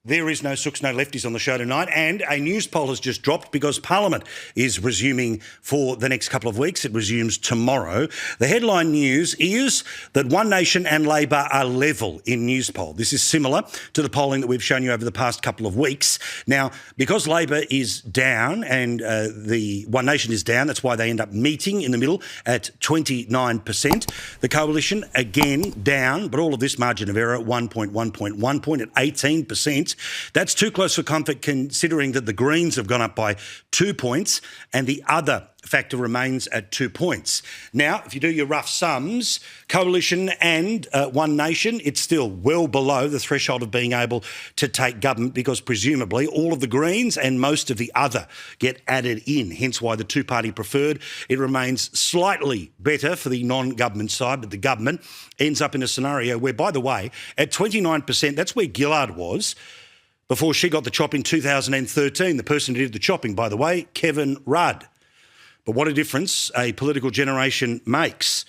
There is no Sooks, no lefties on the show tonight, and a news poll has just dropped because Parliament is resuming for the next couple of weeks. It resumes tomorrow. The headline news is that One Nation and Labor are level in news poll. This is similar to the polling that we've shown you over the past couple of weeks. Now, because Labor is down and the One Nation is down, that's why they end up meeting in the middle at 29%. The Coalition, again, down, but all of this margin of error, 1.1 point at 18%. That's too close for comfort considering that the Greens have gone up by 2 points and the other factor remains at 2 points. Now, if you do your rough sums, Coalition and One Nation, it's still well below the threshold of being able to take government because presumably all of the Greens and most of the other get added in, hence why the two-party preferred. It remains slightly better for the non-government side, but the government ends up in a scenario where, by the way, at 29%, that's where Gillard was before she got the chop in 2013. The person who did the chopping, by the way, Kevin Rudd. But what a difference a political generation makes.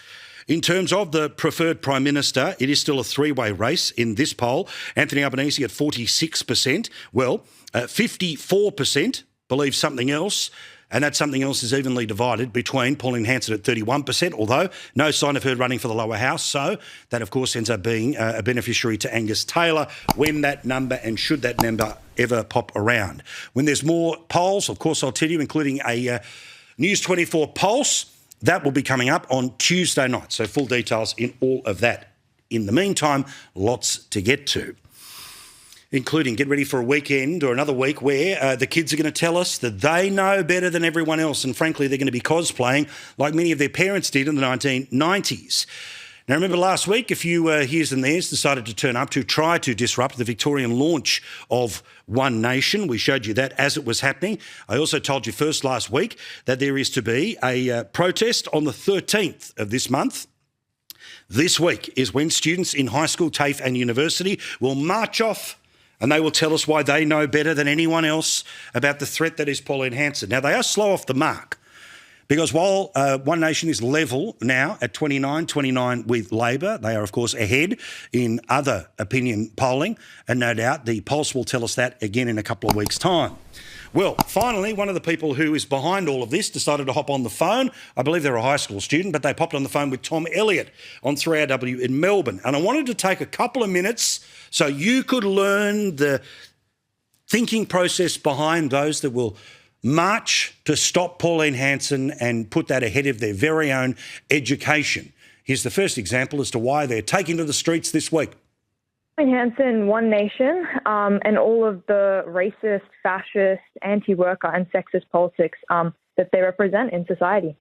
In terms of the preferred Prime Minister, it is still a three-way race in this poll. Anthony Albanese at 46%. Well, 54% believe something else, and that something else is evenly divided between Pauline Hanson at 31%, although no sign of her running for the lower house. So that, of course, ends up being a beneficiary to Angus Taylor when that number and should that number ever pop around. When there's more polls, of course, I'll tell you, including a News 24 Pulse, that will be coming up on Tuesday night. So full details in all of that. In the meantime, lots to get to, including get ready for a weekend or another week where the kids are going to tell us that they know better than everyone else, and frankly they're going to be cosplaying like many of their parents did in the 1990s. Now, remember last week a few heres and theres decided to turn up to try to disrupt the Victorian launch of One Nation. We showed you that as it was happening. I also told you first last week that there is to be a protest on the 13th of this month. This week is when students in high school, TAFE and university will march off and they will tell us why they know better than anyone else about the threat that is Pauline Hanson. Now, they are slow off the mark because while One Nation is level now at 29 with Labor, they are, of course, ahead in other opinion polling, and no doubt the Pulse will tell us that again in a couple of weeks' time. Well, finally, one of the people who is behind all of this decided to hop on the phone. I believe they're a high school student, but they popped on the phone with Tom Elliott on 3RW in Melbourne. And I wanted to take a couple of minutes so you could learn the thinking process behind those that will march to stop Pauline Hanson and put that ahead of their very own education. Here's the first example as to why they're taking to the streets this week. Pauline Hanson, One Nation, and all of the racist, fascist, anti-worker and sexist politics that they represent in society.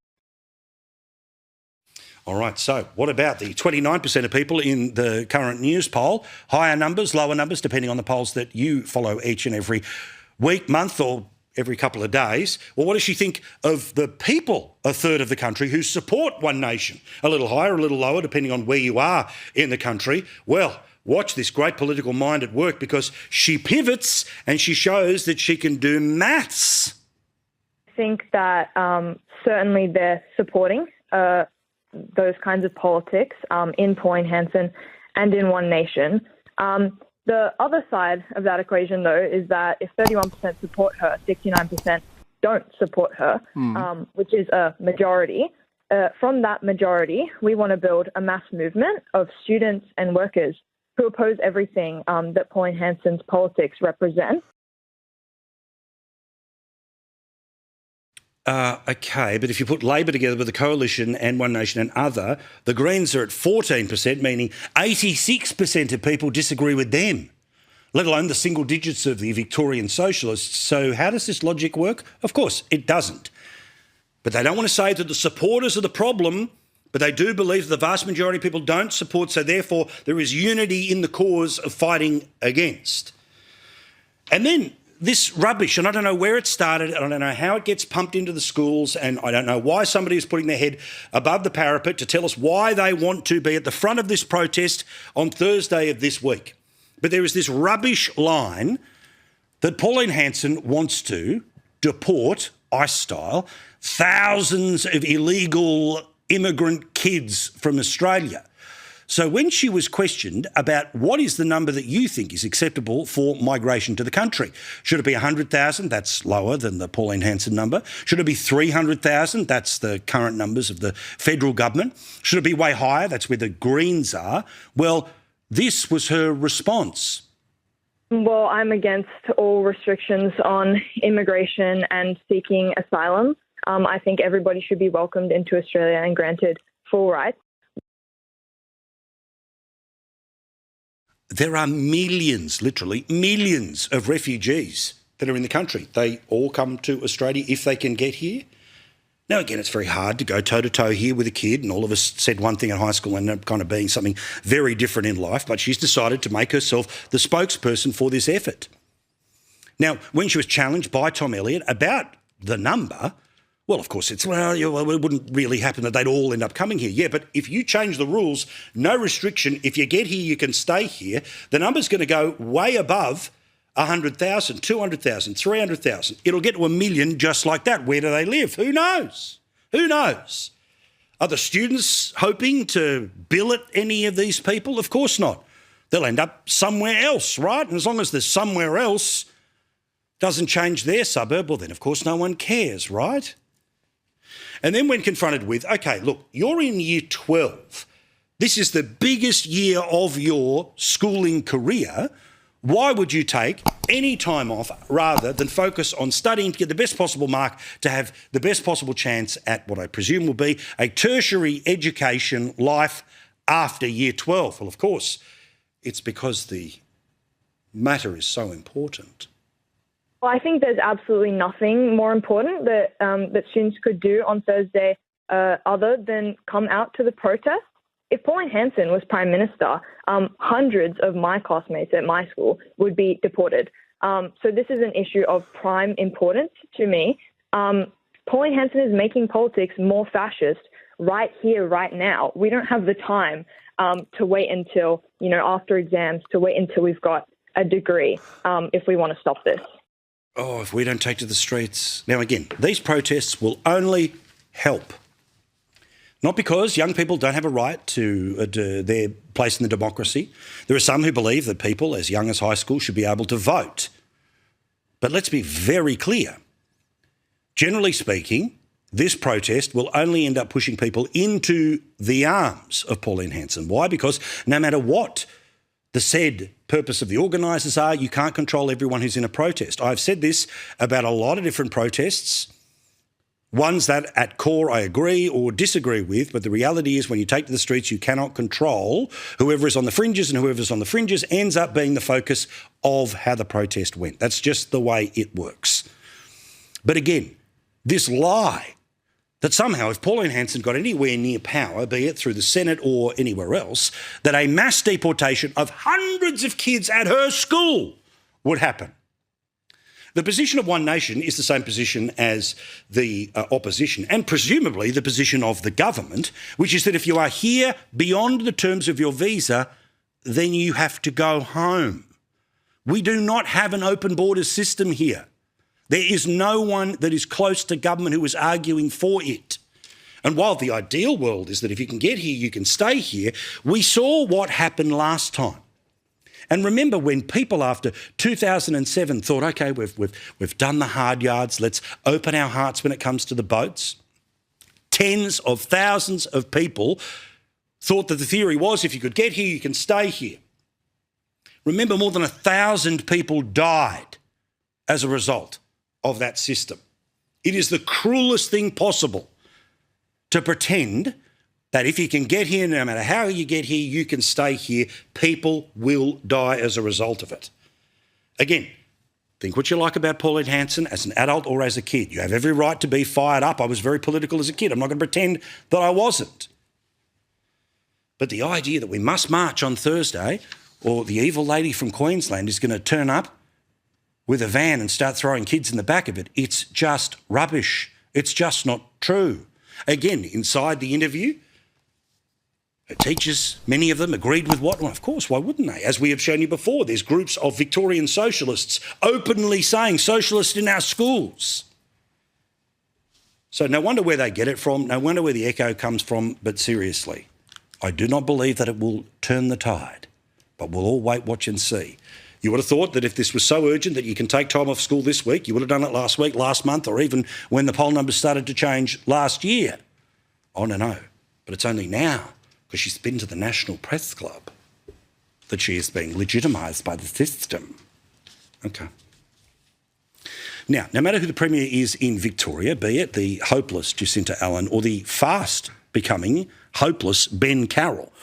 All right, so what about the 29% of people in the current news poll? Higher numbers, lower numbers, depending on the polls that you follow each and every week, month or every couple of days. Well, what does she think of the people, a third of the country, who support One Nation? A little higher, a little lower, depending on where you are in the country. Well, watch this great political mind at work because she pivots and she shows that she can do maths. I think that certainly they're supporting those kinds of politics in Pauline Hanson and in One Nation. The other side of that equation, though, is that if 31% support her, 69% don't support her, which is a majority. From that majority, we want to build a mass movement of students and workers who oppose everything that Pauline Hanson's politics represent. OK, but if you put Labor together with the Coalition and One Nation and other, the Greens are at 14%, meaning 86% of people disagree with them, let alone the single digits of the Victorian socialists. So how does this logic work? Of course, it doesn't. But they don't want to say that the supporters are the problem, but they do believe that the vast majority of people don't support, so therefore there is unity in the cause of fighting against. And then this rubbish, and I don't know where it started, and I don't know how it gets pumped into the schools, and I don't know why somebody is putting their head above the parapet to tell us why they want to be at the front of this protest on Thursday of this week. But there is this rubbish line that Pauline Hanson wants to deport, ICE style, thousands of illegal immigrant kids from Australia. So when she was questioned about what is the number that you think is acceptable for migration to the country, should it be 100,000? That's lower than the Pauline Hanson number. Should it be 300,000? That's the current numbers of the federal government. Should it be way higher? That's where the Greens are. Well, this was her response. Well, I'm against all restrictions on immigration and seeking asylum. I think everybody should be welcomed into Australia and granted full rights. There are millions, literally millions of refugees that are in the country. They all come to Australia if they can get here. Now, again, it's very hard to go toe-to-toe here with a kid, and all of us said one thing in high school and ended up kind of being something very different in life, but she's decided to make herself the spokesperson for this effort. Now, when she was challenged by Tom Elliott about the number, well, of course, it wouldn't really happen that they'd all end up coming here. Yeah, but if you change the rules, no restriction, if you get here, you can stay here, the number's going to go way above 100,000, 200,000, 300,000. It'll get to 1 million just like that. Where do they live? Who knows? Who knows? Are the students hoping to billet any of these people? Of course not. They'll end up somewhere else, right? And as long as there's somewhere else, doesn't change their suburb, well, then, of course, no one cares, right? And then when confronted with, OK, look, you're in year 12. This is the biggest year of your schooling career. Why would you take any time off rather than focus on studying to get the best possible mark to have the best possible chance at what I presume will be a tertiary education life after year 12? Well, of course, it's because the matter is so important. Well, I think there's absolutely nothing more important that that students could do on Thursday other than come out to the protest. If Pauline Hanson was Prime Minister, hundreds of my classmates at my school would be deported. So this is an issue of prime importance to me. Pauline Hanson is making politics more fascist right here, right now. We don't have the time to wait until, after exams, to wait until we've got a degree if we want to stop this. Oh, if we don't take to the streets. Now, again, these protests will only help. Not because young people don't have a right to their place in the democracy. There are some who believe that people as young as high school should be able to vote. But let's be very clear. Generally speaking, this protest will only end up pushing people into the arms of Pauline Hanson. Why? Because no matter what the said purpose of the organisers are, you can't control everyone who's in a protest. I've said this about a lot of different protests, ones that at core I agree or disagree with, but the reality is when you take to the streets, you cannot control whoever is on the fringes, and whoever's on the fringes ends up being the focus of how the protest went. That's just the way it works. But again, this lie that somehow if Pauline Hanson got anywhere near power, be it through the Senate or anywhere else, that a mass deportation of hundreds of kids at her school would happen. The position of One Nation is the same position as the opposition, and presumably the position of the government, which is that if you are here beyond the terms of your visa, then you have to go home. We do not have an open borders system here. There is no one that is close to government who is arguing for it. And while the ideal world is that if you can get here, you can stay here, we saw what happened last time. And remember when people after 2007 thought, OK, we've done the hard yards, let's open our hearts when it comes to the boats. Tens of thousands of people thought that the theory was if you could get here, you can stay here. Remember, more than 1,000 people died as a result of that system. It is the cruelest thing possible to pretend that if you can get here, no matter how you get here, you can stay here. People will die as a result of it. Again, think what you like about Pauline Hanson as an adult or as a kid. You have every right to be fired up. I was very political as a kid. I'm not going to pretend that I wasn't. But the idea that we must march on Thursday, or the evil lady from Queensland is going to turn up with a van and start throwing kids in the back of it, it's just rubbish. It's just not true. Again, inside the interview, her teachers, many of them, agreed with what? Well, of course, why wouldn't they? As we have shown you before, there's groups of Victorian socialists openly saying socialist in our schools. So no wonder where they get it from, no wonder where the echo comes from, but seriously, I do not believe that it will turn the tide, but we'll all wait, watch and see. You would have thought that if this was so urgent that you can take time off school this week, you would have done it last week, last month, or even when the poll numbers started to change last year. Oh, no. But it's only now, because she's been to the National Press Club, that she is being legitimised by the system. Okay. Now, no matter who the Premier is in Victoria, be it the hopeless Jacinta Allen or the fast becoming hopeless Ben Carroll,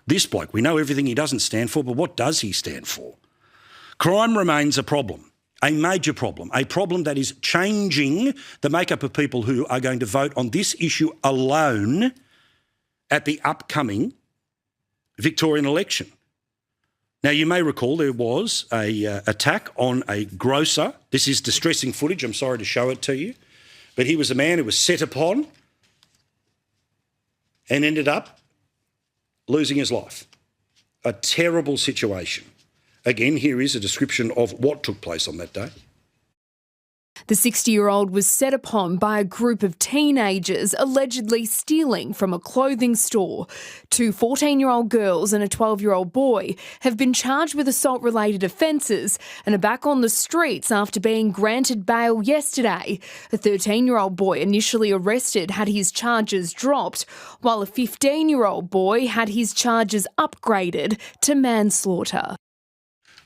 this bloke, we know everything he doesn't stand for, but what does he stand for? Crime remains a problem, a major problem, a problem that is changing the makeup of people who are going to vote on this issue alone at the upcoming Victorian election. Now, you may recall there was an attack on a grocer. This is distressing footage. I'm sorry to show it to you. But he was a man who was set upon and ended up losing his life. A terrible situation. Again, here is a description of what took place on that day. The 60-year-old was set upon by a group of teenagers allegedly stealing from a clothing store. 2 14-year-old girls and a 12-year-old boy have been charged with assault-related offences and are back on the streets after being granted bail yesterday. A 13-year-old boy initially arrested had his charges dropped, while a 15-year-old boy had his charges upgraded to manslaughter.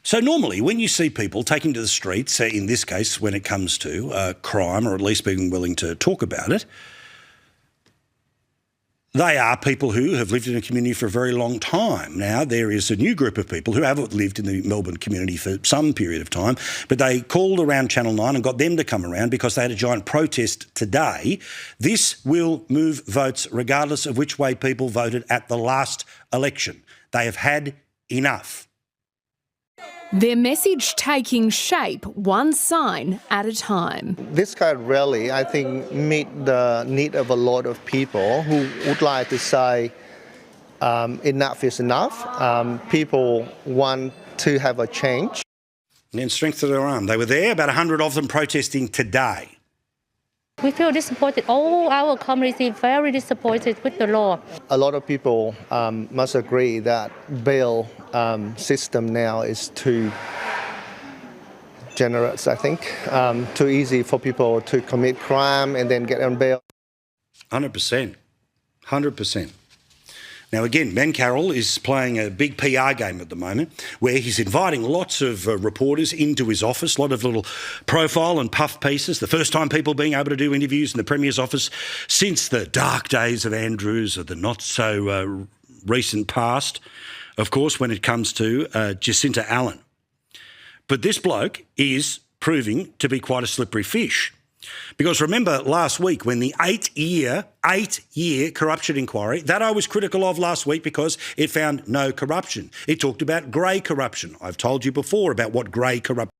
So normally when you see people taking to the streets, in this case when it comes to crime or at least being willing to talk about it, they are people who have lived in a community for a very long time. Now, there is a new group of people who haven't lived in the Melbourne community for some period of time, but they called around Channel 9 and got them to come around because they had a giant protest today. This will move votes regardless of which way people voted at the last election. They have had enough. Their message taking shape one sign at a time. This kind of rally, I think, meet the need of a lot of people who would like to say enough is enough. People want to have a change. And then strength to their arm. They were there, about 100 of them protesting today. We feel disappointed. All our community very disappointed with the law. A lot of people must agree that bail system now is too generous, I think. Too easy for people to commit crime and then get on bail. 100%. 100%. Now, again, Ben Carroll is playing a big PR game at the moment where he's inviting lots of reporters into his office, a lot of little profile and puff pieces, the first time people being able to do interviews in the Premier's office since the dark days of Andrews or the not-so recent past, of course, when it comes to Jacinta Allen. But this bloke is proving to be quite a slippery fish. Because remember last week when the 8-year corruption inquiry, that I was critical of last week because it found no corruption. It talked about grey corruption. I've told you before about what grey corruption.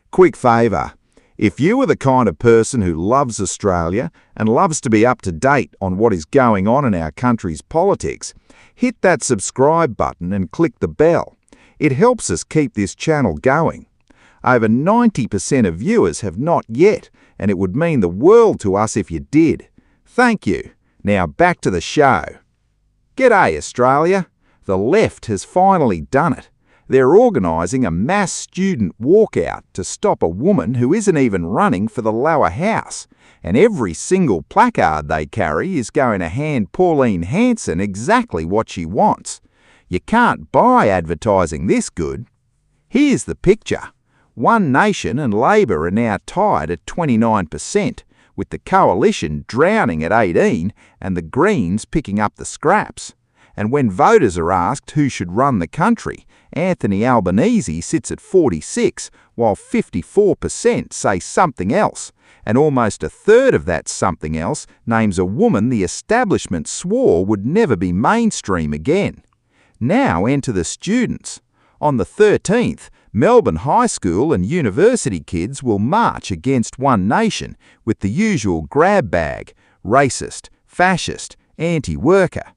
Quick favour. If you are the kind of person who loves Australia and loves to be up to date on what is going on in our country's politics, hit that subscribe button and click the bell. It helps us keep this channel going. Over 90% of viewers have not yet, and it would mean the world to us if you did. Thank you. Now back to the show. G'day, Australia. The left has finally done it. They're organising a mass student walkout to stop a woman who isn't even running for the lower house, and every single placard they carry is going to hand Pauline Hanson exactly what she wants. You can't buy advertising this good. Here's the picture. One Nation and Labor are now tied at 29%, with the Coalition drowning at 18% and the Greens picking up the scraps. And when voters are asked who should run the country, Anthony Albanese sits at 46%, while 54% say something else, and almost a third of that something else names a woman the establishment swore would never be mainstream again. Now enter the students. On the 13th, Melbourne high school and university kids will march against One Nation with the usual grab bag, racist, fascist, anti-worker.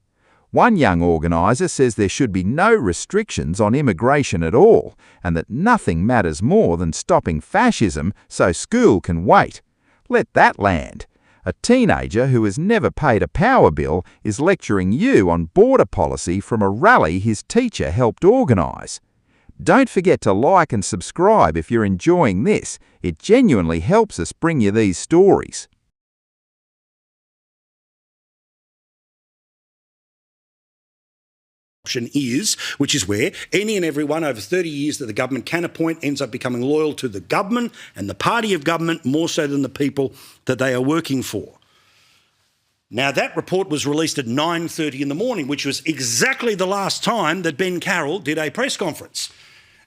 One young organiser says there should be no restrictions on immigration at all and that nothing matters more than stopping fascism so school can wait. Let that land. A teenager who has never paid a power bill is lecturing you on border policy from a rally his teacher helped organise. Don't forget to like and subscribe if you're enjoying this. It genuinely helps us bring you these stories. Is, which is where any and everyone over 30 years that the government can appoint ends up becoming loyal to the government and the party of government more so than the people that they are working for. Now, that report was released at 9:30 in the morning, which was exactly the last time that Ben Carroll did a press conference.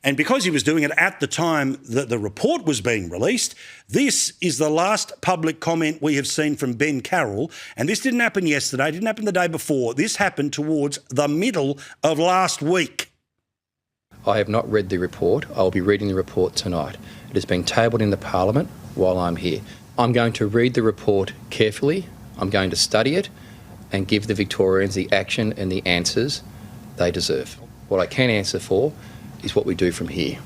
And because he was doing it at the time that the report was being released, this is the last public comment we have seen from Ben Carroll. And this didn't happen yesterday, didn't happen the day before. This happened towards the middle of last week. I have not read the report. I'll be reading the report tonight. It is being tabled in the Parliament while I'm here. I'm going to read the report carefully. I'm going to study it and give the Victorians the action and the answers they deserve. What I can answer for is what we do from here,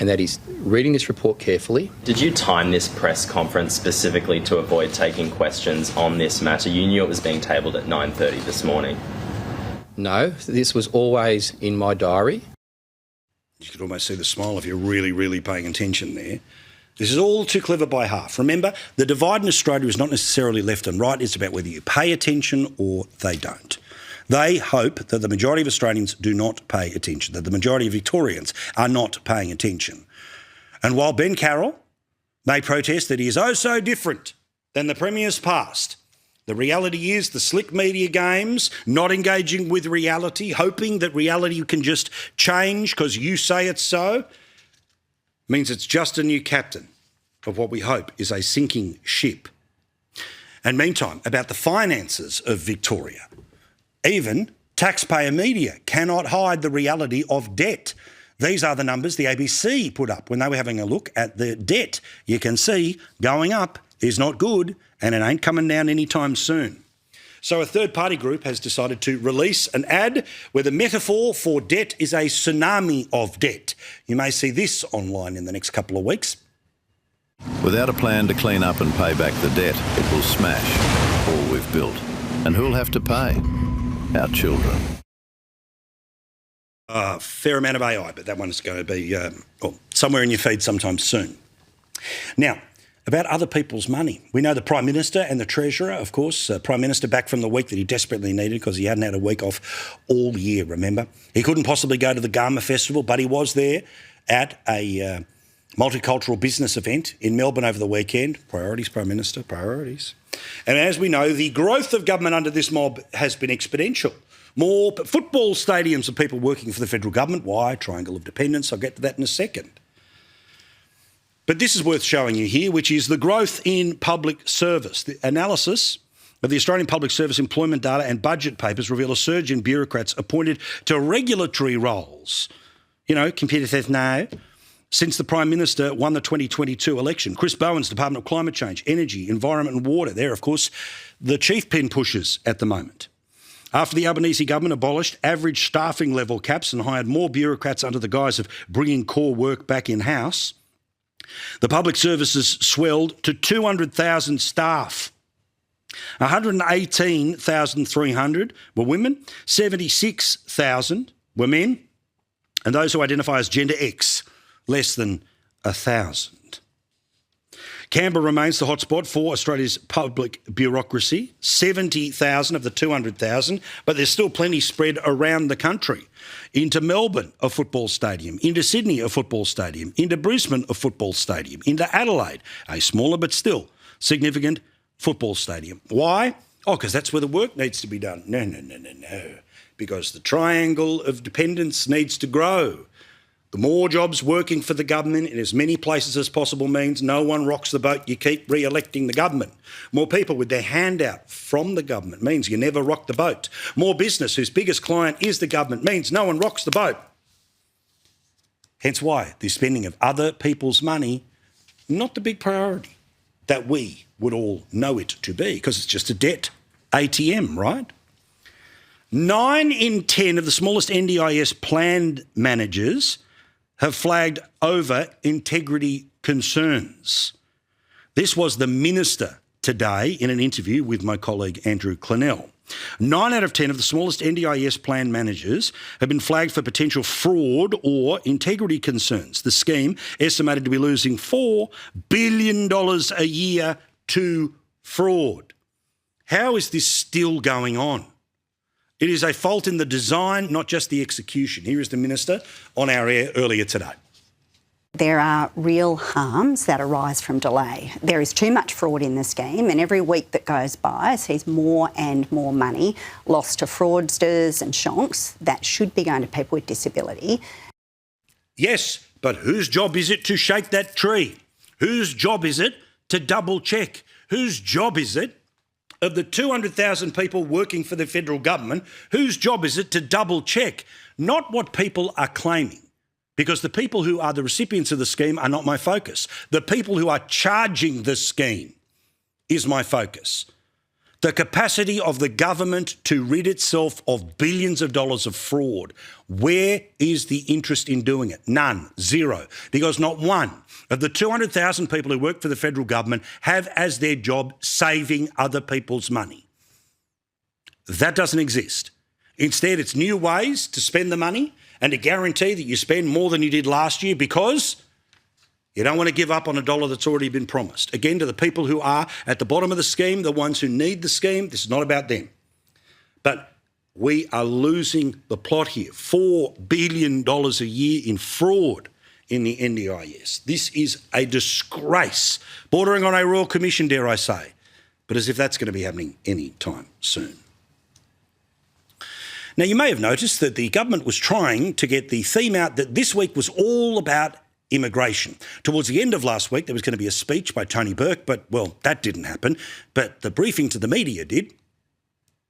and that is reading this report carefully. Did you time this press conference specifically to avoid taking questions on this matter? You knew it was being tabled at 9:30 this morning. No, this was always in my diary. You could almost see the smile if you're really, really paying attention there. This is all too clever by half. Remember, the divide in Australia is not necessarily left and right. It's about whether you pay attention or they don't. They hope that the majority of Australians do not pay attention, that the majority of Victorians are not paying attention. And while Ben Carroll may protest that he is oh so different than the Premier's past, the reality is the slick media games, not engaging with reality, hoping that reality can just change because you say it's so, means it's just a new captain of what we hope is a sinking ship. And meantime, about the finances of Victoria, even taxpayer media cannot hide the reality of debt. These are the numbers the ABC put up when they were having a look at the debt. You can see going up is not good and it ain't coming down anytime soon. So a third-party group has decided to release an ad where the metaphor for debt is a tsunami of debt. You may see this online in the next couple of weeks. Without a plan to clean up and pay back the debt, it will smash all we've built. And who'll have to pay? Our children. A fair amount of AI, but that one's going to be somewhere in your feed sometime soon. Now, about other people's money. We know the Prime Minister and the Treasurer, of course. Prime Minister back from the week that he desperately needed because he hadn't had a week off all year, remember? He couldn't possibly go to the Garma Festival, but he was there at a multicultural business event in Melbourne over the weekend. Priorities, Prime Minister, priorities. And as we know, the growth of government under this mob has been exponential. More football stadiums of people working for the federal government. Why? Triangle of dependence. I'll get to that in a second. But this is worth showing you here, which is the growth in public service. The analysis of the Australian Public Service employment data and budget papers reveal a surge in bureaucrats appointed to regulatory roles. You know, computer says no. Since the Prime Minister won the 2022 election, Chris Bowen's Department of Climate Change, Energy, Environment and Water, they're, of course, the chief pin pushers at the moment. After the Albanese government abolished average staffing level caps and hired more bureaucrats under the guise of bringing core work back in-house, the public services swelled to 200,000 staff. 118,300 were women, 76,000 were men, and those who identify as gender X, less than 1,000. Canberra remains the hotspot for Australia's public bureaucracy, 70,000 of the 200,000, but there's still plenty spread around the country. Into Melbourne, a football stadium. Into Sydney, a football stadium. Into Brisbane, a football stadium. Into Adelaide, a smaller but still significant football stadium. Why? Oh, because that's where the work needs to be done. No. Because the triangle of dependence needs to grow. The more jobs working for the government in as many places as possible means no one rocks the boat, you keep re-electing the government. More people with their hand out from the government means you never rock the boat. More business whose biggest client is the government means no one rocks the boat. Hence why the spending of other people's money, not the big priority that we would all know it to be, because it's just a debt ATM, right? 9 in 10 of the smallest NDIS planned managers have flagged over integrity concerns. This was the Minister today in an interview with my colleague Andrew Clennell. 9 out of 10 of the smallest NDIS plan managers have been flagged for potential fraud or integrity concerns. The scheme estimated to be losing $4 billion a year to fraud. How is this still going on? It is a fault in the design, not just the execution. Here is the Minister on our air earlier today. There are real harms that arise from delay. There is too much fraud in the scheme, and every week that goes by sees more and more money lost to fraudsters and shonks that should be going to people with disability. Yes, but whose job is it to shake that tree? Whose job is it to double check? Whose job is it, of the 200,000 people working for the federal government, whose job is it to double check? Not what people are claiming. Because the people who are the recipients of the scheme are not my focus. The people who are charging the scheme is my focus. The capacity of the government to rid itself of billions of dollars of fraud. Where is the interest in doing it? None. Zero. Because not one of the 200,000 people who work for the federal government have as their job saving other people's money. That doesn't exist. Instead, it's new ways to spend the money and to guarantee that you spend more than you did last year because you don't want to give up on a dollar that's already been promised. Again, to the people who are at the bottom of the scheme, the ones who need the scheme, this is not about them. But we are losing the plot here. $4 billion a year in fraud in the NDIS. This is a disgrace, bordering on a royal commission, dare I say, but as if that's going to be happening any time soon. Now, you may have noticed that the government was trying to get the theme out that this week was all about immigration. Towards the end of last week, there was going to be a speech by Tony Burke, but, well, that didn't happen. But the briefing to the media did.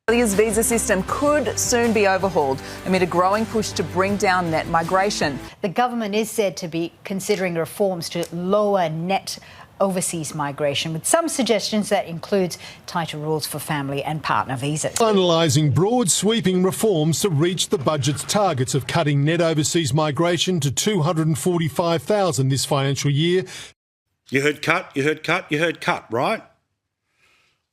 Australia's visa system could soon be overhauled amid a growing push to bring down net migration. The government is said to be considering reforms to lower net overseas migration, with some suggestions that includes tighter rules for family and partner visas. Finalising broad sweeping reforms to reach the budget's targets of cutting net overseas migration to 245,000 this financial year. You heard cut, you heard cut, you heard cut, right?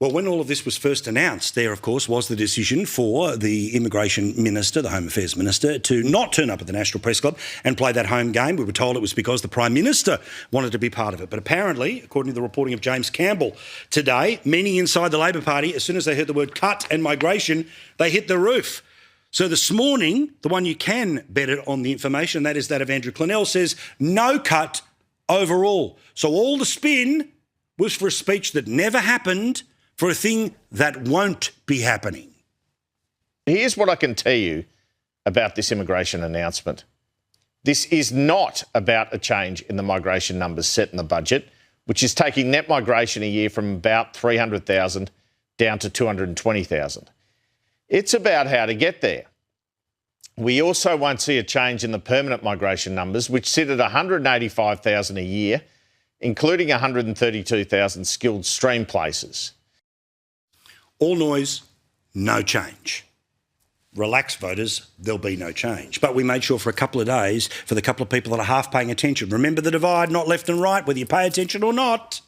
Well, when all of this was first announced, there, of course, was the decision for the Immigration Minister, the Home Affairs Minister, to not turn up at the National Press Club and play that home game. We were told it was because the Prime Minister wanted to be part of it. But apparently, according to the reporting of James Campbell today, many inside the Labor Party, as soon as they heard the word cut and migration, they hit the roof. So this morning, the one you can bet it on the information, that is that of Andrew Clennell, says no cut overall. So all the spin was for a speech that never happened, for a thing that won't be happening. Here's what I can tell you about this immigration announcement. This is not about a change in the migration numbers set in the budget, which is taking net migration a year from about 300,000 down to 220,000. It's about how to get there. We also won't see a change in the permanent migration numbers, which sit at 185,000 a year, including 132,000 skilled stream places. All noise, no change. Relax, voters, there'll be no change. But we made sure for a couple of days, for the couple of people that are half paying attention, remember the divide, not left and right, whether you pay attention or not.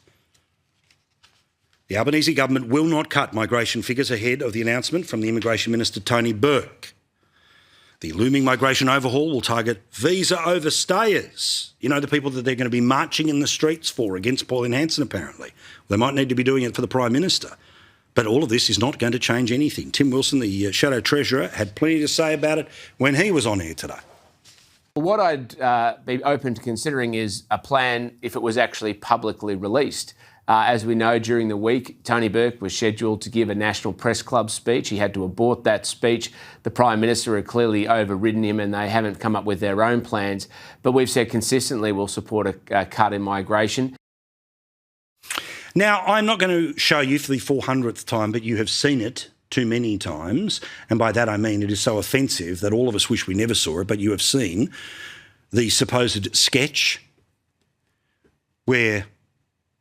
The Albanese government will not cut migration figures ahead of the announcement from the Immigration Minister, Tony Burke. The looming migration overhaul will target visa overstayers. You know, the people that they're going to be marching in the streets for against Pauline Hanson, apparently. They might need to be doing it for the Prime Minister. But all of this is not going to change anything. Tim Wilson, the Shadow Treasurer, had plenty to say about it when he was on here today. What I'd be open to considering is a plan if it was actually publicly released. As we know, during the week, Tony Burke was scheduled to give a National Press Club speech. He had to abort that speech. The Prime Minister had clearly overridden him and they haven't come up with their own plans. But we've said consistently we'll support a cut in migration. Now, I'm not going to show you for the 400th time, but you have seen it too many times. And by that I mean it is so offensive that all of us wish we never saw it, but you have seen the supposed sketch where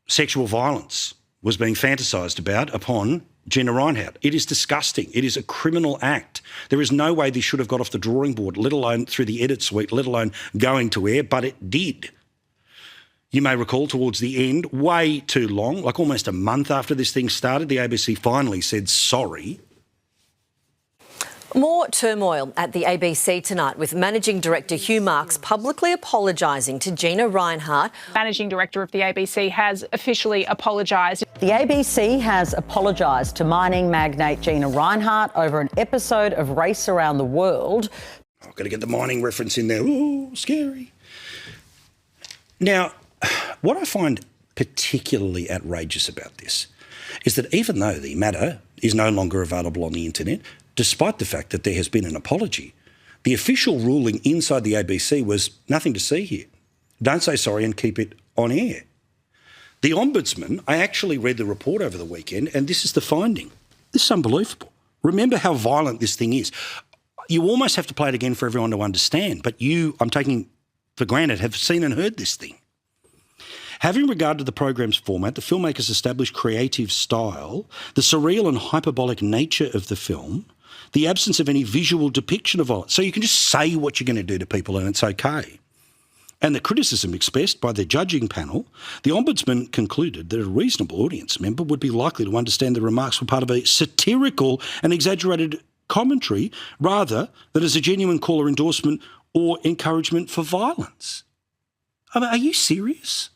sexual violence was being fantasised about upon Gina Rinehart. It is disgusting. It is a criminal act. There is no way this should have got off the drawing board, let alone through the edit suite, let alone going to air, but it did. You may recall towards the end, way too long, like almost a month after this thing started, the ABC finally said sorry. More turmoil at the ABC tonight, with Managing Director Hugh Marks publicly apologising to Gina Rinehart. Managing Director of the ABC has officially apologised. The ABC has apologised to mining magnate Gina Rinehart over an episode of Race Around the World. I've got to get the mining reference in there. Ooh, scary. Now, what I find particularly outrageous about this is that even though the matter is no longer available on the internet, despite the fact that there has been an apology, the official ruling inside the ABC was nothing to see here. Don't say sorry and keep it on air. The Ombudsman, I actually read the report over the weekend, and this is the finding. This is unbelievable. Remember how violent this thing is. You almost have to play it again for everyone to understand, but you, I'm taking for granted, have seen and heard this thing. Having regard to the program's format, the filmmakers' established creative style, the surreal and hyperbolic nature of the film, the absence of any visual depiction of violence. So you can just say what you're going to do to people and it's okay. And the criticism expressed by the judging panel, the Ombudsman concluded that a reasonable audience member would be likely to understand the remarks were part of a satirical and exaggerated commentary rather than as a genuine call or endorsement or encouragement for violence. I mean, are you serious?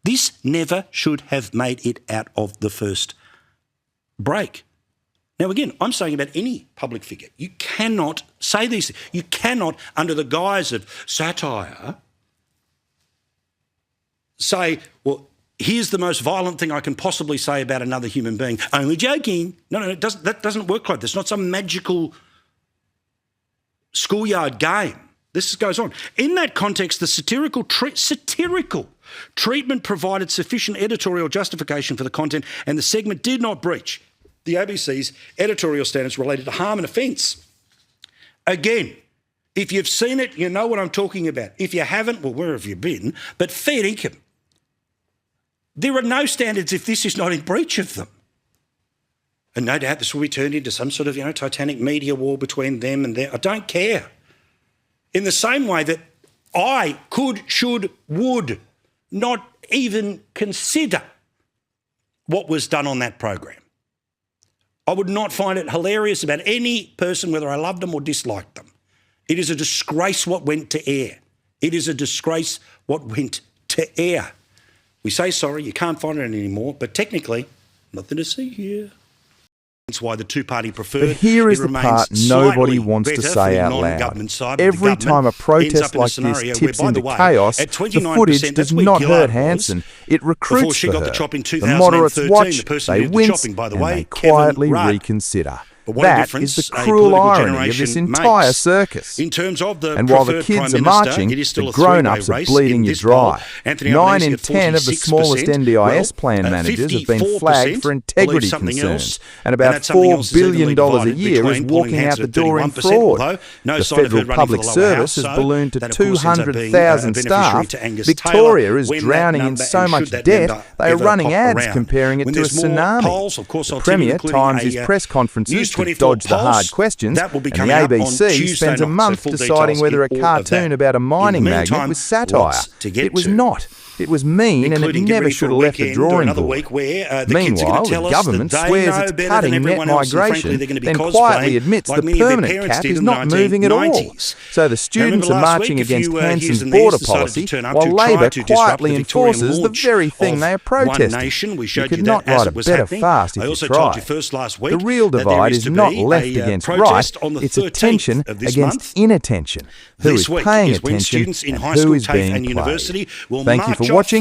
This never should have made it out of the first break. Now, again, I'm saying about any public figure, you cannot say these things. You cannot, under the guise of satire, say, well, here's the most violent thing I can possibly say about another human being. Only joking. No, that doesn't work like this. It's not some magical schoolyard game. This goes on. In that context, the satirical treatment provided sufficient editorial justification for the content, and the segment did not breach the ABC's editorial standards related to harm and offence. Again, if you've seen it, you know what I'm talking about. If you haven't, well, where have you been? But fair income. There are no standards if this is not in breach of them. And no doubt this will be turned into some sort of, titanic media war between them and them. I don't care. In the same way that I could, should, would not even consider what was done on that program. I would not find it hilarious about any person, whether I loved them or disliked them. It is a disgrace what went to air. It is a disgrace what went to air. We say sorry, you can't find it anymore, but technically, nothing to see here. That's why the two-party preferred. But here is the part nobody wants to say out loud. Every time a protest like this tips into chaos, the footage does not hurt Hanson. It recruits for her. The moderates watch, they wince, and they quietly reconsider. That is the cruel irony of this entire circus. And while the kids are marching, the grown-ups are bleeding you dry. 9 in 10 of the smallest NDIS plan managers have been flagged for integrity concerns, and about $4 billion a year is walking out the door in fraud. The Federal Public Service has ballooned to 200,000 staff. Victoria is drowning in so much debt, they are running ads comparing it to a tsunami. The Premier times his press conferences to dodge the hard questions, and the ABC spends a month deciding whether a cartoon about a mining magnate was satire. It was not. It was mean, and it never should have left the drawing board. Meanwhile, the government swears it's cutting net migration, then quietly admits the permanent cap is not moving at all. So the students are marching against Hanson's border policy, while Labor quietly enforces the very thing they are protesting. You could not write a better fast if you try. The real divide is not left against right, it's attention against inattention. Who is paying attention and who is being played. Thank you for watching.